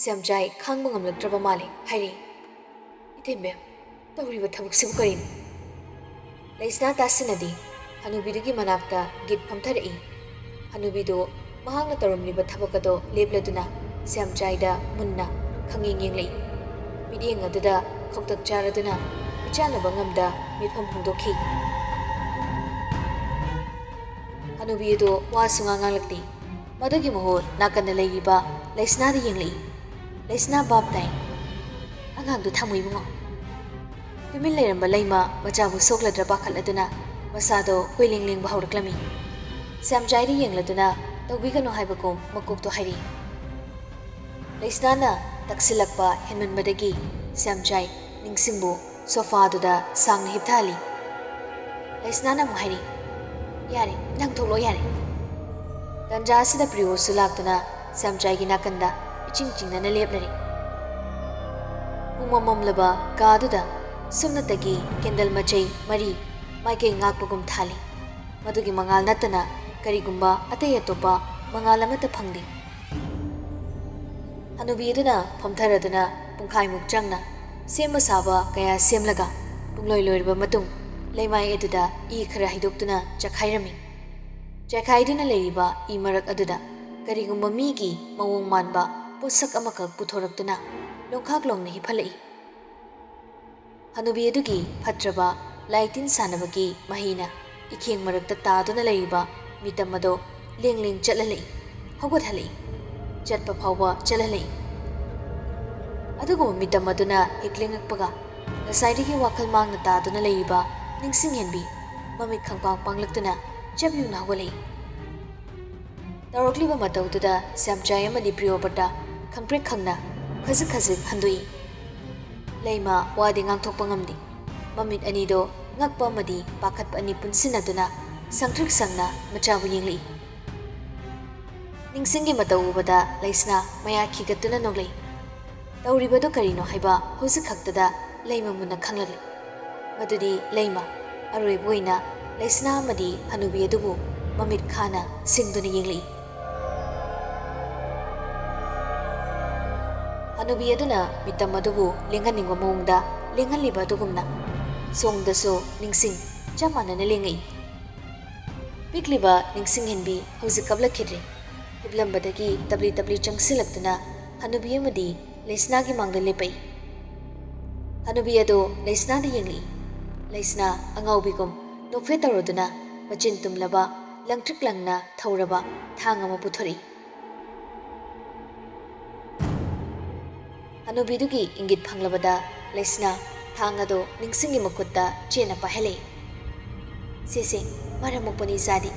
ꯁ꯭ꯌꯥꯝꯆꯥꯏ ꯈꯥꯡꯕ ꯉꯝꯂꯛꯇ꯭ꯔꯕ ꯃꯥꯜꯂꯤ, ꯍꯥꯏꯔꯛꯏ꯫ "ꯏꯇꯩꯃꯦꯝ, ꯇꯧꯔꯤꯕ ꯊꯕꯛꯁꯤꯕꯨ ꯀꯔꯤꯅꯣ?" ꯂꯩꯁꯅꯥ ꯇꯥꯁꯤꯟꯅꯗꯦ꯫ ꯍꯅꯨꯕꯤꯗꯨꯒꯤ ꯃꯅꯥꯛꯇ ꯒꯤꯠ ꯐꯝꯊꯔꯛꯏ꯫ ꯍꯅꯨꯕꯤꯗꯨ ꯃꯍꯥꯛꯅ ꯇꯧꯔꯝꯂꯤꯕ ꯊꯕꯛ ꯑꯗꯣ ꯂꯦꯞꯂꯗꯨꯅ ꯁ꯭ꯌꯥꯝꯆꯥꯏꯗ ꯃꯨꯟꯅ ꯈꯪꯌꯦꯡ ꯌꯦꯡꯂꯛꯏ꯫ ꯃꯤꯠꯌꯦꯡ ꯑꯗꯨꯗ ꯈꯧꯇꯛ ꯆꯥꯔꯗꯨꯅ ꯃꯤꯆꯥꯟꯅꯕ ꯉꯝꯗ ꯃꯤꯠꯐꯝ ꯍꯣꯡꯗꯣꯛꯈꯤ꯫ ꯍꯅꯨꯕꯤ ꯑꯗꯨ ꯋꯥꯁꯨ ꯉꯥꯡꯂꯛꯇꯦ꯫ ꯃꯗꯨꯒꯤ ꯃꯍꯨꯠ ꯅꯥꯀꯟꯗ ꯂꯩꯔꯤꯕ ꯂꯩꯁꯅꯥꯗ ꯌꯦꯡꯂꯛꯏ꯫ ꯂꯩꯁꯅꯥ ꯚꯥꯞ ꯇꯥꯏ꯫ "ꯑꯉꯥꯡꯗꯨ ꯊꯝꯃꯨ ꯏꯕꯨꯡꯉꯣ꯫" ꯇꯨꯃꯤꯟ ꯂꯩꯔꯝꯕ ꯂꯩꯃ ꯃꯆꯥꯕꯨ ꯁꯣꯛꯂꯗ꯭ꯔꯥ ꯄꯥꯈꯠꯂꯗꯨꯅ ꯃꯁꯥꯗꯣ ꯀꯣꯏꯂꯦꯡ ꯂꯦꯡꯕ ꯍꯧꯔꯛꯂꯝꯃꯤ꯫ ꯁ꯭ꯌꯥꯝꯆꯥꯏꯗ ꯌꯦꯡꯂꯗꯨꯅ ꯇꯧꯕꯤꯒꯅꯨ ꯍꯥꯏꯕꯒꯨꯝ ꯃꯀꯣꯛꯇꯣ ꯍꯥꯏꯔꯛꯏ꯫ ꯂꯩꯁꯅꯥꯅ ꯇꯛꯁꯤꯜꯂꯛꯄ ꯍꯦꯟꯃꯟꯕꯗꯒꯤ ꯁ꯭ꯌꯥꯝꯆꯥꯏ ꯅꯤꯡꯁꯤꯡꯕꯨ ꯁꯣꯐꯥꯗꯨꯗ ꯁꯥꯡꯅ ꯍꯤꯞꯊꯍꯜꯂꯤ꯫ ꯂꯩꯁꯅꯥꯅ ꯑꯃꯨꯛ ꯍꯥꯏꯔꯛꯏ꯫ "ꯌꯥꯔꯦ, ꯅꯪ ꯊꯣꯛꯂꯛꯑꯣ ꯌꯥꯔꯦ꯫" ꯇꯟꯖꯥ ꯑꯁꯤꯗ ꯄ꯭ꯔꯤꯌꯣꯁꯨ ꯂꯥꯛꯇꯨꯅ ꯁ꯭ꯌꯥꯝꯆꯥꯏꯒꯤ ꯅꯥꯀꯟꯗ ꯏꯆꯤꯡ ꯆꯤꯡꯅꯅ ꯂꯦꯞꯂꯔꯤ꯫ ꯄꯨꯡꯃꯝ ꯃꯝꯂꯕ ꯀꯥꯗꯨꯗ ꯁꯨꯞꯅꯇꯒꯤ ꯀꯦꯟꯗꯜ ꯃꯆꯩ 4 ꯃꯥꯏꯀꯩ ꯉꯥꯛꯄꯒꯨꯝ ꯊꯥꯜꯂꯤ꯫ ꯃꯗꯨꯒꯤ ꯃꯉꯥꯜ ꯅꯠꯇꯅ ꯀꯔꯤꯒꯨꯝꯕ ꯑꯇꯩ ꯑꯇꯣꯞꯄ ꯃꯉꯥꯜ ꯑꯃꯠꯇ ꯐꯪꯗꯦ꯫ ꯍꯅꯨꯕꯤ ꯑꯗꯨꯅ ꯐꯝꯊꯔꯗꯨꯅ ꯄꯨꯡꯈꯥꯏꯃꯨꯛ ꯆꯪꯅ ꯁꯦꯝꯕ ꯁꯥꯕ ꯀꯌꯥ ꯁꯦꯝꯂꯒ ꯄꯨꯡꯂꯣꯏ ꯂꯣꯏꯔꯕ ꯃꯇꯨꯡ ꯂꯩꯃꯥꯏ ꯑꯗꯨꯗ ꯏ ꯈꯔ ꯍꯩꯗꯣꯛꯇꯨꯅ ꯆꯈꯥꯏꯔꯝꯃꯤ꯫ ꯆꯥꯏꯈꯥꯏꯗꯨꯅ ꯂꯩꯔꯤꯕ ꯏ ꯃꯔꯛ ꯑꯗꯨꯗ ꯀꯔꯤꯒꯨꯝꯕ ꯃꯤꯒꯤ ꯃꯑꯣꯡ ꯃꯥꯟꯕ ꯄꯣꯠꯁꯛ ꯑꯃꯈꯛ ꯄꯨꯊꯣꯔꯛꯇꯨꯅ ꯂꯣꯡꯈꯥꯛꯂꯣꯡꯅ ꯍꯤꯞꯍꯜꯂꯛꯏ꯫ ꯍꯅꯨꯕꯤ ꯑꯗꯨꯒꯤ ꯐꯠꯇ꯭ꯔꯕ ꯂꯥꯏꯇꯤꯟ ꯁꯥꯟꯅꯕꯒꯤ ꯃꯍꯩꯅ ꯏꯈꯦꯡ ꯃꯔꯛꯇ ꯇꯥꯗꯨꯅ ꯂꯩꯔꯤꯕ ꯃꯤꯇꯝ ꯑꯗꯣ ꯂꯦꯡ ꯆꯠꯍꯜꯂꯛꯏ, ꯍꯧꯒꯠꯍꯜꯂꯛꯏ, ꯆꯠꯄ ꯐꯥꯎꯕ ꯆꯠꯍꯜꯂꯛꯏ꯫ ꯑꯗꯨꯒꯨꯝꯕ ꯃꯤꯇꯝ ꯑꯗꯨꯅ ꯍꯦꯛ ꯂꯦꯡꯉꯛꯄꯒ ꯉꯁꯥꯏꯗꯒꯤ ꯋꯥꯈꯜ ꯃꯥꯡꯅ ꯇꯥꯗꯨꯅ ꯂꯩꯔꯤꯕ ꯅꯤꯡꯁꯤꯡꯍꯦꯟꯕꯤ ꯃꯃꯤꯠ ꯈꯪꯄꯥꯡ ꯄꯥꯡꯂꯛꯇꯨꯅ ꯆꯞ ꯌꯨꯡꯅ ꯍꯧꯒꯠꯂꯛꯏ꯫ ꯇꯧꯔꯛꯂꯤꯕ ꯃꯇꯧꯗꯨꯗ ꯁ꯭ꯌꯥꯝꯆꯥꯏ ꯑꯃꯗꯤ ꯄ꯭ꯔꯤꯌꯣꯕ꯭ꯔꯇ ꯈꯪꯄ꯭ꯔꯦꯛ ꯈꯪꯅ ꯈꯖꯤꯛ ꯍꯟꯗꯣꯛꯏ꯫ ꯂꯩꯃ ꯋꯥꯗꯤ ꯉꯥꯡꯊꯣꯛꯄ ꯉꯝꯗꯦ꯫ ꯃꯃꯤꯠ ꯑꯅꯤꯗꯣ ꯉꯛꯄ ꯑꯃꯗꯤ ꯄꯥꯈꯠꯄ ꯑꯅꯤ ꯄꯨꯟꯁꯤꯟꯅꯗꯨꯅ ꯁꯪꯇ꯭ꯔꯤꯛ ꯁꯪꯅ ꯃꯆꯥꯕꯨ ꯌꯦꯡꯂꯛꯏ꯫ ꯅꯤꯡꯁꯤꯡꯒꯤ ꯃꯇꯧ ꯎꯕꯗ ꯂꯩꯁꯅꯥ ꯃꯌꯥ ꯈꯤꯒꯠꯇꯨꯅ ꯅꯣꯛꯂꯛꯏ꯫ ꯇꯧꯔꯤꯕꯗꯣ ꯀꯔꯤꯅꯣ ꯍꯥꯏꯕ ꯍꯧꯖꯤꯛ ꯈꯛꯇꯗ ꯂꯩꯃ ꯃꯨꯟꯅ ꯈꯪꯂꯛꯂꯤ꯫ ꯃꯗꯨꯗꯤ ꯂꯩꯃ ꯑꯔꯣꯏꯕ ꯑꯣꯏꯅ ꯂꯩꯁꯅꯥ ꯑꯃꯗꯤ ꯍꯅꯨꯕꯤ ꯑꯗꯨꯕꯨ ꯃꯃꯤꯠ ꯈꯥꯅ ꯁꯤꯡꯗꯨꯅ ꯌꯦꯡꯂꯛꯏ꯫ ꯍꯅꯨꯕꯤ ꯑꯗꯨꯅ ꯃꯤꯇꯝ ꯑꯗꯨꯕꯨ ꯂꯦꯡꯍꯟꯅꯤꯡꯕ ꯃꯑꯣꯡꯗ ꯂꯦꯡꯍꯜꯂꯤꯕ ꯑꯗꯨꯒꯨꯝꯅ ꯁꯣꯝꯗꯁꯨ ꯅꯤꯡꯁꯤꯡ ꯆꯞ ꯃꯥꯟꯅꯅ ꯂꯦꯡꯉꯛꯏ꯫ ꯄꯤꯛꯂꯤꯕ ꯅꯤꯡꯁꯤꯡꯍꯦꯟꯕꯤ ꯍꯧꯖꯤꯛ ꯀꯞꯂꯛꯈꯤꯗ꯭ꯔꯦ꯫ ꯍꯤꯞꯂꯝꯕꯗꯒꯤ ꯇꯞꯂꯤ ꯆꯪꯁꯤꯜꯂꯛꯇꯨꯅ ꯍꯅꯨꯕꯤ ꯑꯃꯗꯤ ꯂꯩꯁꯅꯥꯒꯤ ꯃꯥꯡꯗ ꯂꯦꯞꯄꯛꯏ꯫ ꯍꯅꯨꯕꯤ ꯑꯗꯣ ꯂꯩꯁꯅꯥꯗ ꯌꯦꯡꯂꯛꯏ꯫ ꯂꯩꯁꯅꯥ ꯑꯉꯥꯎꯕꯤꯒꯨꯝ ꯅꯣꯛꯐꯦꯠ ꯇꯧꯔꯗꯨꯅ ꯃꯆꯤꯟ ꯇꯨꯝꯂꯕ ꯂꯪꯇ꯭ꯔꯤꯛ ꯂꯪꯅ ꯊꯧꯔꯕ ꯊꯥꯡ ꯑꯃ ꯄꯨꯊꯣꯔꯛꯏ꯫ ꯍꯅꯨꯕꯤꯗꯨꯒꯤ ꯏꯪꯒꯤꯠ ꯐꯪꯂꯕꯗ ꯂꯩꯁꯅꯥ ꯊꯥꯡ ꯑꯗꯣ ꯅꯤꯡꯁꯤꯡꯒꯤ ꯃꯈꯨꯠꯇ ꯆꯦꯠꯅ ꯄꯥꯏꯍꯜꯂꯛꯏ꯫ ꯁꯦ ꯃꯔꯝ ꯃꯣꯛꯄꯅꯤ ꯏꯆꯥꯗꯤ,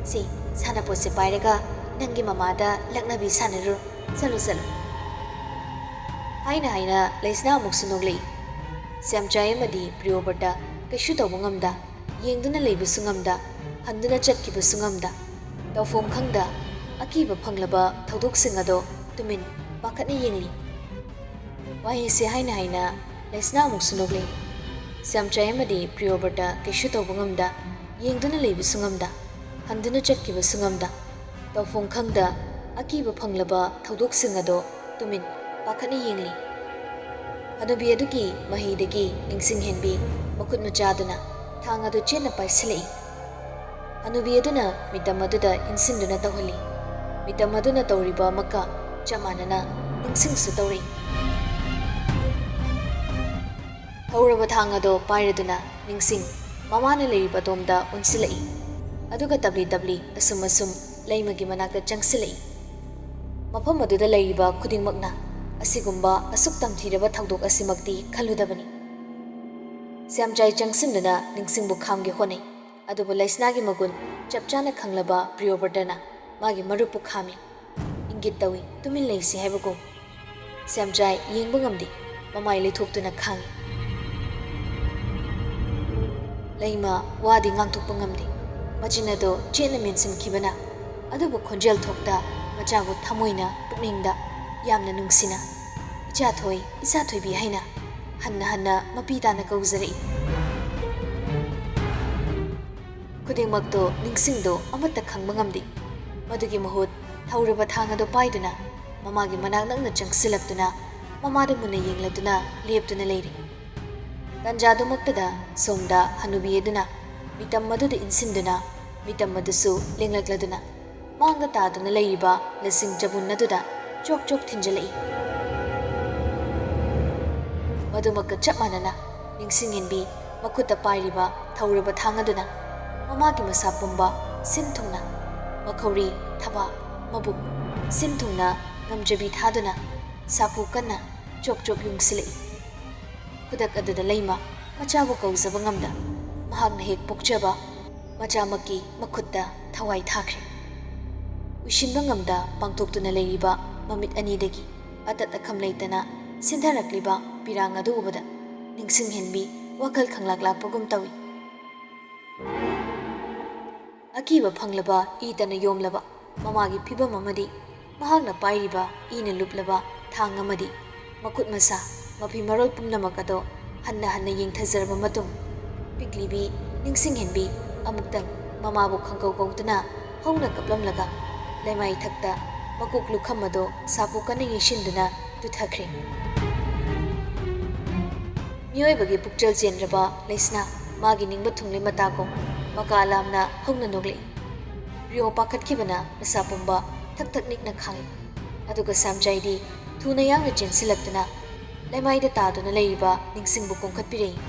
ꯁꯤ ꯁꯥꯟꯅꯄꯣꯠꯁꯦ ꯄꯥꯏꯔꯒ ꯅꯪꯒꯤ ꯃꯃꯥꯗ ꯂꯛꯅꯕꯤ ꯁꯥꯟꯅꯔꯨ, ꯆꯠꯂꯨ ꯍꯥꯏꯅ ꯂꯩꯁꯅꯥ ꯑꯃꯨꯛꯁꯨ ꯅꯣꯛꯂꯛꯏ꯫ ꯁ꯭ꯌꯥꯝꯆꯥꯏ ꯑꯃꯗꯤ ꯄ꯭ꯔꯤꯌꯣꯕ꯭ꯔꯇ ꯀꯩꯁꯨ ꯇꯧꯕ ꯉꯝꯗ, ꯌꯦꯡꯗꯨꯅ ꯂꯩꯕꯁꯨ ꯉꯝꯗ, ꯍꯟꯗꯨꯅ ꯆꯠꯈꯤꯕꯁꯨ ꯉꯝꯗ, ꯇꯧꯐꯝ ꯈꯪꯗ ꯑꯀꯤꯕ ꯐꯪꯂꯕ ꯊꯧꯗꯣꯛꯁꯤꯡ ꯑꯗꯣ ꯇꯨꯃꯤꯟ ꯄꯥꯈꯠꯅ ꯌꯦꯡꯂꯤ꯫ ꯋꯥꯍꯩꯁꯦ ꯍꯥꯏꯅ ꯂꯩꯁꯅꯥ ꯑꯃꯨꯛꯁꯨ ꯅꯣꯛꯂꯛꯏ꯫ ꯁ꯭ꯌꯥꯝꯆꯥꯏ ꯑꯃꯗꯤ ꯄ꯭ꯔꯤꯌꯣꯕ꯭ꯔꯇ ꯀꯩꯁꯨ ꯇꯧꯕ ꯉꯝꯗ, ꯌꯦꯡꯗꯨꯅ ꯂꯩꯕꯁꯨ ꯉꯝꯗ, ꯍꯟꯗꯨꯅ ꯆꯠꯈꯤꯕꯁꯨ ꯉꯝꯗ, ꯇꯧꯐꯝ ꯈꯪꯗ ꯑꯀꯤꯕ ꯐꯪꯂꯕ ꯊꯧꯗꯣꯛꯁꯤꯡ ꯑꯗꯣ ꯇꯨꯃꯤꯟ ꯄꯥꯈꯠꯅ ꯌꯦꯡꯂꯤ꯫ ꯍꯅꯨꯕꯤ ꯑꯗꯨꯒꯤ ꯃꯍꯩꯗꯒꯤ ꯅꯤꯡꯁꯤꯡꯍꯦꯟꯕꯤ ꯃꯈꯨꯠ ꯃꯆꯥꯗꯨꯅ ꯊꯥꯡ ꯑꯗꯨ ꯆꯦꯠꯅ ꯄꯥꯏꯁꯤꯜꯂꯛꯏ꯫ ꯍꯅꯨꯕꯤ ꯑꯗꯨꯅ ꯃꯤꯇꯝ ꯑꯗꯨꯗ ꯏꯟꯁꯤꯟꯗꯨꯅ ꯇꯧꯍꯜꯂꯤ꯫ ꯃꯤꯇꯝ ꯑꯗꯨꯅ ꯇꯧꯔꯤꯕ ꯑꯃꯛꯀ ꯆꯞ ꯃꯥꯟꯅꯅ ꯅꯤꯡꯁꯤꯡꯁꯨ ꯇꯧꯔꯛꯏ꯫ ꯊꯧꯔꯕ ꯊꯥꯡ ꯑꯗꯣ ꯄꯥꯏꯔꯗꯨꯅ ꯅꯤꯡꯁꯤꯡ ꯃꯃꯥꯅ ꯂꯩꯔꯤꯕ ꯑꯗꯣꯝꯗ ꯑꯣꯟꯁꯤꯜꯂꯛꯏ꯫ ꯑꯗꯨꯒ ꯇꯞꯂꯤ ꯑꯁꯨꯝ ꯂꯩꯃꯒꯤ ꯃꯅꯥꯛꯇ ꯆꯪꯁꯤꯜꯂꯛꯏ꯫ ꯃꯐꯝ ꯑꯗꯨꯗ ꯂꯩꯔꯤꯕ ꯈꯨꯗꯤꯡꯃꯛꯅ ꯑꯁꯤꯒꯨꯝꯕ ꯑꯁꯨꯛ ꯇꯝꯊꯤꯔꯕ ꯊꯧꯗꯣꯛ ꯑꯁꯤꯃꯛꯇꯤ ꯈꯜꯂꯨꯗꯕꯅꯤ꯫ ꯁ꯭ꯌꯥꯝꯆꯥꯏ ꯆꯪꯁꯤꯟꯗꯨꯅ ꯅꯤꯡꯁꯤꯡꯕꯨ ꯈꯥꯝꯒꯦ ꯍꯣꯠꯅꯩ꯫ ꯑꯗꯨꯕꯨ ꯂꯩꯁꯅꯥꯒꯤ ꯃꯒꯨꯟ ꯆꯞ ꯆꯥꯅ ꯈꯪꯂꯕ ꯄ꯭ꯔꯤꯌꯣꯕ꯭ꯔꯇꯅ ꯃꯥꯒꯤ ꯃꯔꯨꯞꯄꯨ ꯈꯥꯝꯃꯤ꯫ ꯏꯪꯒꯤꯠ ꯇꯧꯏ ꯇꯨꯃꯤꯟ ꯂꯩꯁꯤ ꯍꯥꯏꯕꯒꯨꯝ꯫ ꯁ꯭ꯌꯥꯝꯆꯥꯏ ꯌꯦꯡꯕ ꯉꯝꯗꯦ, ꯃꯃꯥꯏ ꯂꯩꯊꯣꯛꯇꯨꯅ ꯈꯥꯡꯉꯤ꯫ ꯂꯩꯃ ꯋꯥꯗꯤ ꯉꯥꯡꯊꯣꯛꯄ ꯉꯝꯗꯦ꯫ ꯃꯆꯤꯟ ꯑꯗꯣ ꯆꯦꯠꯅ ꯃꯦꯟꯁꯤꯟꯈꯤꯕꯅ, ꯑꯗꯨꯕꯨ ꯈꯣꯟꯖꯦꯜ ꯊꯣꯛꯇ ꯃꯆꯥꯕꯨ ꯊꯃꯣꯏꯅ ꯄꯨꯛꯅꯤꯡꯗ ꯌꯥꯝꯅ ꯅꯨꯡꯁꯤꯅ ꯏꯆꯥꯊꯣꯏ ꯏꯆꯥꯊꯣꯏꯕꯤ ꯍꯥꯏꯅ ꯍꯟꯅ ꯃꯄꯤ ꯇꯥꯅ ꯀꯧꯖꯔꯛꯏ꯫ ꯈꯨꯗꯤꯡꯃꯛꯇꯣ ꯅꯤꯡꯁꯤꯡꯗꯣ ꯑꯃꯠꯇ ꯈꯪꯕ ꯉꯝꯗꯦ꯫ ꯃꯗꯨꯒꯤ ꯃꯍꯨꯠ ꯊꯧꯔꯕ ꯊꯥꯡ ꯑꯗꯣ ꯄꯥꯏꯗꯨꯅ ꯃꯃꯥꯒꯤ ꯃꯅꯥꯛ ꯅꯛꯅ ꯆꯪꯁꯤꯜꯂꯛꯇꯨꯅ ꯃꯃꯥꯗ ꯃꯨꯟꯅ ꯌꯦꯡꯂꯗꯨꯅ ꯂꯦꯞꯇꯨꯅ ꯂꯩꯔꯤ꯫ ꯇꯥꯟꯖꯥꯗꯨꯃꯛꯇꯗ ꯁꯣꯝꯗ ꯍꯅꯨꯕꯤ ꯑꯗꯨꯅ ꯃꯤꯇꯝ ꯑꯗꯨꯗ ꯏꯟꯁꯤꯟꯗꯨꯅ ꯃꯤꯇꯝ ꯑꯗꯨꯁꯨ ꯂꯦꯡꯂꯛꯂꯗꯨꯅ ꯃꯥꯡꯗ ꯇꯥꯗꯨꯅ ꯂꯩꯔꯤꯕ ꯂꯁꯤꯡ ꯆꯕꯨꯟ ꯑꯗꯨꯗ ꯆꯣꯛ ꯊꯤꯟꯖꯜꯂꯛꯏ꯫ ꯃꯗꯨꯃꯛꯀ ꯆꯞ ꯃꯥꯟꯅꯅ ꯅꯤꯡꯁꯤꯡꯍꯦꯟꯕꯤ ꯃꯈꯨꯠꯇ ꯄꯥꯏꯔꯤꯕ ꯊꯧꯔꯕ ꯊꯥꯡ ꯑꯗꯨꯅ ꯃꯃꯥꯒꯤ ꯃꯁꯥ ꯄꯨꯝꯕ ꯁꯤꯟ ꯊꯨꯡꯅ ꯃꯈꯧꯔꯤ, ꯊꯕꯥꯛ, ꯃꯕꯨꯛ ꯁꯤꯟ ꯊꯨꯡꯅ ꯉꯝꯖꯕꯤ ꯊꯥꯗꯨꯅ ꯁꯥꯐꯨ ꯀꯟꯅ ꯆꯣꯛ ꯌꯨꯡꯁꯤꯜꯂꯛꯏ꯫ ꯈꯨꯗꯛ ꯑꯗꯨꯗ ꯂꯩꯃ ꯃꯆꯥꯕꯨ ꯀꯧꯖꯕ ꯉꯝꯗ ꯃꯍꯥꯛꯅ ꯍꯦꯛ ꯄꯣꯛꯆꯕ ꯃꯆꯥꯃꯛꯀꯤ ꯃꯈꯨꯠꯇ ꯊꯋꯥꯏ ꯊꯥꯈ꯭ꯔꯦ꯫ ꯎꯏꯁꯤꯟꯕ ꯉꯝꯗ ꯄꯥꯡꯊꯣꯛꯇꯨꯅ ꯂꯩꯔꯤꯕ ꯃꯃꯤꯠ ꯑꯅꯤꯗꯒꯤ ꯑꯇꯠ ꯑꯈꯝ ꯂꯩꯇꯅ ꯁꯤꯟꯊꯔꯛꯂꯤꯕ ꯄꯤꯔꯥꯡ ꯑꯗꯨ ꯎꯕꯗ ꯅꯤꯡꯁꯤꯡꯍꯦꯟꯕꯤ ꯋꯥꯈꯜ ꯈꯪꯂꯥꯛꯄꯒꯨꯝ ꯇꯧꯏ꯫ ꯑꯀꯤꯕ ꯐꯪꯂꯕ ꯏꯇꯅ ꯌꯣꯝꯂꯕ ꯃꯃꯥꯒꯤ ꯐꯤꯚꯝ ꯑꯃꯗꯤ ꯃꯍꯥꯛꯅ ꯄꯥꯏꯔꯤꯕ ꯏꯅ ꯂꯨꯞꯂꯕ ꯊꯥꯡ ꯑꯃꯗꯤ ꯃꯈꯨꯠ ꯃꯁꯥ ꯃꯐꯤ ꯃꯔꯣꯜ ꯄꯨꯝꯅꯃꯛ ꯑꯗꯣ ꯍꯟꯅ ꯌꯦꯡꯊꯖꯔꯕ ꯃꯇꯨꯡ ꯄꯤꯛꯂꯤꯕꯤ ꯅꯤꯡꯁꯤꯡꯍꯦꯟꯕꯤ ꯑꯃꯨꯛꯇꯪ ꯃꯃꯥꯕꯨ ꯈꯪꯀꯧ ꯀꯧꯗꯨꯅ ꯍꯧꯅ ꯀꯞꯂꯝꯂꯒ ꯂꯩꯃꯥꯏ ꯊꯛꯇ ꯃꯀꯣꯛ ꯂꯨꯈꯝ ꯑꯗꯣ ꯁꯥꯄꯨ ꯀꯟꯅ ꯌꯩꯁꯤꯟꯗꯨꯅ ꯇꯨꯊꯈ꯭ꯔꯦ꯫ ꯃꯤꯑꯣꯏꯕꯒꯤ ꯄꯨꯛꯆꯦꯜ ꯆꯦꯟꯔꯕ ꯂꯩꯁꯅꯥ ꯃꯥꯒꯤ ꯅꯤꯡꯕ ꯊꯨꯡꯂꯦ ꯃꯇꯥꯒꯨꯝ ꯃꯀꯥ ꯂꯥꯝꯅ ꯍꯧꯅ ꯅꯣꯛꯂꯛꯏ꯫ ꯔꯤꯑꯣ ꯄꯥꯈꯠꯈꯤꯕꯅ ꯃꯁꯥ ꯄꯨꯝꯕ ꯊꯛ ꯅꯤꯛꯅ ꯈꯥꯡꯏ ꯑꯗꯨꯒ ꯁꯥꯝꯖꯥꯏꯗꯤ ꯊꯨꯅ ꯌꯥꯡꯅ ꯆꯦꯟꯁꯤꯜꯂꯛꯇꯨꯅ ꯂꯩꯃꯥꯏꯗ ꯇꯥꯗꯨꯅ ꯂꯩꯔꯤꯕ ꯅꯤꯡꯁꯤꯡꯕꯨ ꯀꯣꯡꯈꯠꯄꯤꯔꯛꯏ